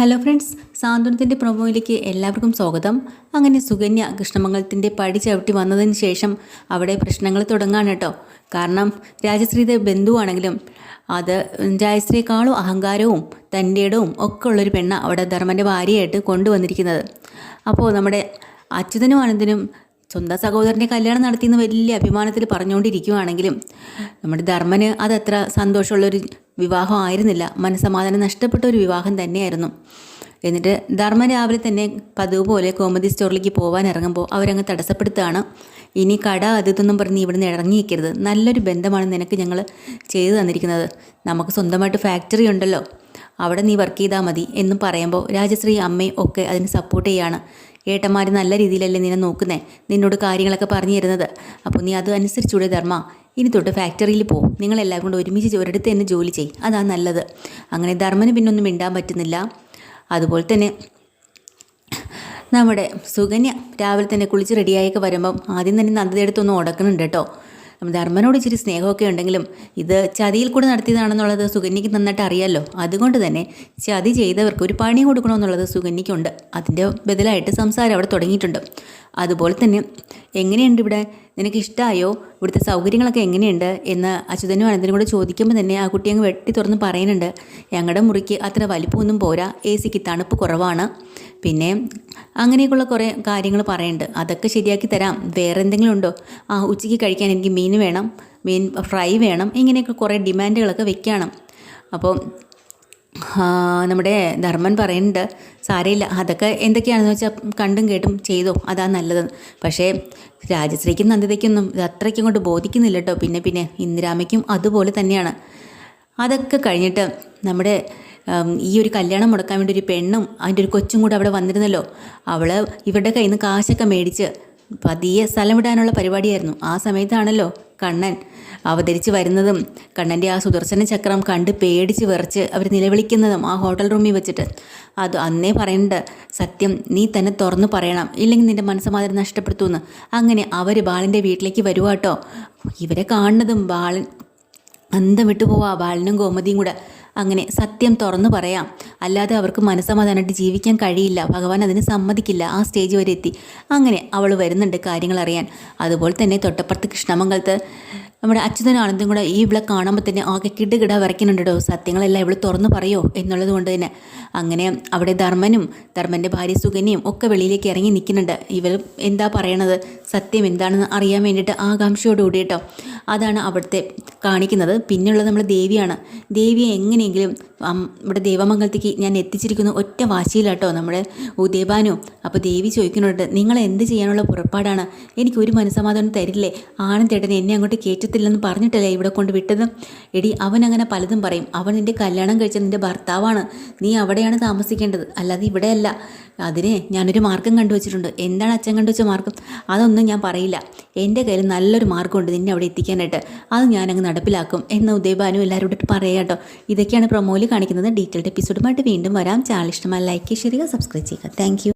Hello friends, സാന്ത്വനത്തിൻ്റെ പ്രൊമോയിലേക്ക് എല്ലാവർക്കും സ്വാഗതം. അങ്ങനെ സുകന്യ കൃഷ്ണമംഗലത്തിൻ്റെ പടി ചവിട്ടി വന്നതിന് ശേഷം അവിടെ പ്രശ്നങ്ങൾ തുടങ്ങാണ് കേട്ടോ. കാരണം രാജശ്രീയുടെ ബന്ധുവാണെങ്കിലും അത് രാജശ്രീയെക്കാളും അഹങ്കാരവും തൻ്റെ ഇടവും ഒക്കെ ഉള്ളൊരു പെണ്ണ അവിടെ ധർമ്മൻ്റെ ഭാര്യയായിട്ട് കൊണ്ടുവന്നിരിക്കുന്നത്. അപ്പോൾ നമ്മുടെ അച്യുതനും ആനന്ദനും സ്വന്തം സഹോദരൻ്റെ കല്യാണം നടത്തിയെന്ന് വലിയ അഭിമാനത്തിൽ പറഞ്ഞുകൊണ്ടിരിക്കുകയാണെങ്കിലും നമ്മുടെ ധർമ്മന് അതത്ര സന്തോഷമുള്ളൊരു വിവാഹം ആയിരുന്നില്ല. മനസ്സമാധാനം നഷ്ടപ്പെട്ട ഒരു വിവാഹം തന്നെയായിരുന്നു. എന്നിട്ട് ധർമ്മൻ രാവിലെ തന്നെ പതിവ് പോലെ കോമഡി സ്റ്റോറിലേക്ക് പോകാൻ ഇറങ്ങുമ്പോൾ അവരങ്ങ് തടസ്സപ്പെടുത്തുകയാണ്. ഇനി കട അതിതൊന്നും പറഞ്ഞ് ഇവിടുന്ന് ഇറങ്ങിയിരിക്കരുത്, നല്ലൊരു ബന്ധമാണ് നിനക്ക് ഞങ്ങൾ ചെയ്തു തന്നിരിക്കുന്നത്, നമുക്ക് സ്വന്തമായിട്ട് ഫാക്ടറി ഉണ്ടല്ലോ, അവിടെ നീ വർക്ക് ചെയ്താൽ മതി എന്നും പറയുമ്പോൾ രാജശ്രീ അമ്മയും ഒക്കെ അതിന് സപ്പോർട്ട് ചെയ്യാണ്. ഏട്ടന്മാർ നല്ല രീതിയിലല്ലേ നിന്നെ നോക്കുന്നേ, നിന്നോട് കാര്യങ്ങളൊക്കെ പറഞ്ഞു തരുന്നത്, അപ്പോൾ നീ അത് അനുസരിച്ചൂടെ ധർമ്മ, ഇനി തൊട്ട് ഫാക്ടറിയിൽ പോകും, നിങ്ങളെല്ലാം കൊണ്ട് ഒരുമിച്ച് ഒരിടത്ത് തന്നെ ജോലി ചെയ്യും, അതാണ് നല്ലത്. അങ്ങനെ ധർമ്മന് പിന്നൊന്നും മിണ്ടാൻ പറ്റുന്നില്ല. അതുപോലെ തന്നെ നമ്മുടെ സുകന്യ രാവിലെ തന്നെ കുളിച്ച് റെഡിയായൊക്കെ വരുമ്പം ആദ്യം തന്നെ നന്ദയുടെ അടുത്തൊന്നും ഉടക്കുന്നുണ്ട് കേട്ടോ. ധർമ്മനോട് ഇച്ചിരി സ്നേഹമൊക്കെ ഉണ്ടെങ്കിലും ഇത് ചതിയിൽ കൂടെ നടത്തിയതാണെന്നുള്ളത് സുകന്യയ്ക്ക് നന്നായിട്ട് അറിയാമല്ലോ. അതുകൊണ്ട് തന്നെ ചതി ചെയ്തവർക്ക് ഒരു പണി കൊടുക്കണമെന്നുള്ളത് സുകന്യയ്ക്കുണ്ട്. അതിൻ്റെ ബദലായിട്ട് സംസാരം അവിടെ തുടങ്ങിയിട്ടുണ്ട്. അതുപോലെ തന്നെ എങ്ങനെയുണ്ട് ഇവിടെ, നിനക്ക് ഇഷ്ടമായോ, ഇവിടുത്തെ സൗകര്യങ്ങളൊക്കെ എങ്ങനെയുണ്ട് എന്ന് അച്യുതനും അനന്തനും കൂടെ ചോദിക്കുമ്പോൾ തന്നെ ആ കുട്ടി അങ്ങ് വെട്ടി തുറന്ന് പറയുന്നുണ്ട്. ഞങ്ങളുടെ മുറിക്ക് അത്ര വലിപ്പമൊന്നും പോരാ, എ സിക്ക് തണുപ്പ് കുറവാണ്, പിന്നെ അങ്ങനെയൊക്കെയുള്ള കുറേ കാര്യങ്ങൾ പറയുന്നുണ്ട്. അതൊക്കെ ശരിയാക്കി തരാം, വേറെ എന്തെങ്കിലും ഉണ്ടോ, ഉച്ചയ്ക്ക് കഴിക്കാൻ എനിക്ക് മീൻ വേണം, മീൻ ഫ്രൈ വേണം, ഇങ്ങനെയൊക്കെ കുറേ ഡിമാൻഡുകളൊക്കെ വെക്കണം. അപ്പോൾ നമ്മുടെ ധർമ്മൻ പറയുന്നുണ്ട്, സാരമില്ല, അതൊക്കെ എന്തൊക്കെയാണെന്ന് വെച്ചാൽ കണ്ടും കേട്ടും ചെയ്തോ, അതാ നല്ലത്. പക്ഷേ രാജശ്രീക്കും നന്ദിതയ്ക്കൊന്നും ഇത് അത്രയ്ക്കും കൊണ്ട് ബോധിക്കുന്നില്ല കേട്ടോ. പിന്നെ ഇന്ദിരാമയ്ക്കും അതുപോലെ തന്നെയാണ്. അതൊക്കെ കഴിഞ്ഞിട്ട് നമ്മുടെ ഈ ഒരു കല്യാണം മുടക്കാൻ വേണ്ടി ഒരു പെണ്ണും അതിൻ്റെ ഒരു കൊച്ചും കൂടെ അവിടെ വന്നിരുന്നല്ലോ. അവൾ ഇവരുടെ കയ്യിൽ നിന്ന് കാശൊക്കെ മേടിച്ച് പതിയെ സ്ഥലം വിടാനുള്ള പരിപാടിയായിരുന്നു. ആ സമയത്താണല്ലോ കണ്ണൻ അവതരിച്ച് വരുന്നതും കണ്ണൻ്റെ ആ സുദർശന ചക്രം കണ്ട് പേടിച്ച് വിറച്ച് അവർ നിലവിളിക്കുന്നതും ആ ഹോട്ടൽ റൂമിൽ വെച്ചിട്ട്. അത് അന്നേ പറയുന്നുണ്ട്, സത്യം നീ തന്നെ തുറന്നു പറയണം, ഇല്ലെങ്കിൽ നിൻ്റെ മനസ്സമാധാനം നഷ്ടപ്പെടുത്തുമെന്ന്. അങ്ങനെ അവർ ബാലൻ്റെ വീട്ടിലേക്ക് വരുവാട്ടോ. ഇവരെ കാണുന്നതും ബാലൻ അന്തം വിട്ടു പോവാ, ബാലനും ഗോമതിയും കൂടെ. അങ്ങനെ സത്യം തുറന്നു പറയാം, അല്ലാതെ അവർക്ക് മനസ്സമാധാനമായിട്ട് ജീവിക്കാൻ കഴിയില്ല, ഭഗവാൻ അതിന് സമ്മതിക്കില്ല. ആ സ്റ്റേജ് വരെ എത്തി. അങ്ങനെ അവൾ വരുന്നുണ്ട് കാര്യങ്ങൾ അറിയാൻ. അതുപോലെ തന്നെ തൊട്ടപ്പുറത്ത് കൃഷ്ണമംഗലത്ത് നമ്മുടെ അച്യുതനും ആനന്ദും കൂടെ ഈ ഇവളെ കാണുമ്പോൾ തന്നെ ആകെ കിടുകിട വരയ്ക്കുന്നുണ്ട് കേട്ടോ. സത്യങ്ങളെല്ലാം ഇവൾ തുറന്നു പറയോ എന്നുള്ളത് കൊണ്ട് തന്നെ. അങ്ങനെ അവിടെ ധർമ്മനും ധർമ്മൻ്റെ ഭാര്യ സുകന്യയും ഒക്കെ വെളിയിലേക്ക് ഇറങ്ങി നിൽക്കുന്നുണ്ട്. ഇവർ എന്താ പറയണത്, സത്യം എന്താണെന്ന് അറിയാൻ വേണ്ടിയിട്ട് ആകാംക്ഷയോടുകൂടി കേട്ടോ. അതാണ് അവിടുത്തെ കാണിക്കുന്നത്. പിന്നെയുള്ളത് നമ്മൾ ദേവിയാണ്. ദേവിയെ എങ്ങനെയെങ്കിലും ഇവിടെ ദേവമംഗലത്തേക്ക് ഞാൻ എത്തിച്ചിരിക്കുന്നു ഒറ്റ വാശിയിലാട്ടോ നമ്മുടെ ഉദയഭാനു. അപ്പോൾ ദേവി ചോദിക്കുന്നുണ്ട്, നിങ്ങൾ എന്ത് ചെയ്യാനുള്ള പുറപ്പാടാണ്, എനിക്കൊരു മനസ്സമാധാനം തരില്ലേ, ആനന്ദേട്ടൻ എന്നെ അങ്ങോട്ട് കയറ്റത്തില്ലെന്ന് പറഞ്ഞിട്ടല്ലേ ഇവിടെ കൊണ്ട് വിട്ടത്. എടി, അവൻ അങ്ങനെ പലതും പറയും, അവൻ നിൻ്റെ കല്യാണം കഴിച്ച നിൻ്റെ ഭർത്താവാണ്, നീ അവിടെയാണ് താമസിക്കേണ്ടത്, അല്ലാതെ ഇവിടെയല്ല. അതിന് ഞാനൊരു മാർഗം കണ്ടുവച്ചിട്ടുണ്ട്. എന്താണ് അച്ഛൻ കണ്ടുവച്ച മാർഗം? അതൊന്നും ഞാൻ പറയില്ല, എൻ്റെ കയ്യിൽ നല്ലൊരു മാർഗമുണ്ട് നിന്നെ അവിടെ എത്തിക്കാനായിട്ട്, അത് ഞാനങ്ങ് നടപ്പിലാക്കും എന്ന് ഉദയഭാനു എല്ലാവരോടും പറയാം കേട്ടോ. ഇതൊക്കെയാണ് പ്രൊമോയിൽ കാണിക്കുന്നത്. ഡീറ്റെയിൽഡ് എപ്പിസോഡുമായിട്ട് വീണ്ടും വരാം. ചാനൽ ഇഷ്ടമായി ലൈക്ക് ചെയ്യുക, സബ്സ്ക്രൈബ് ചെയ്യുക. താങ്ക്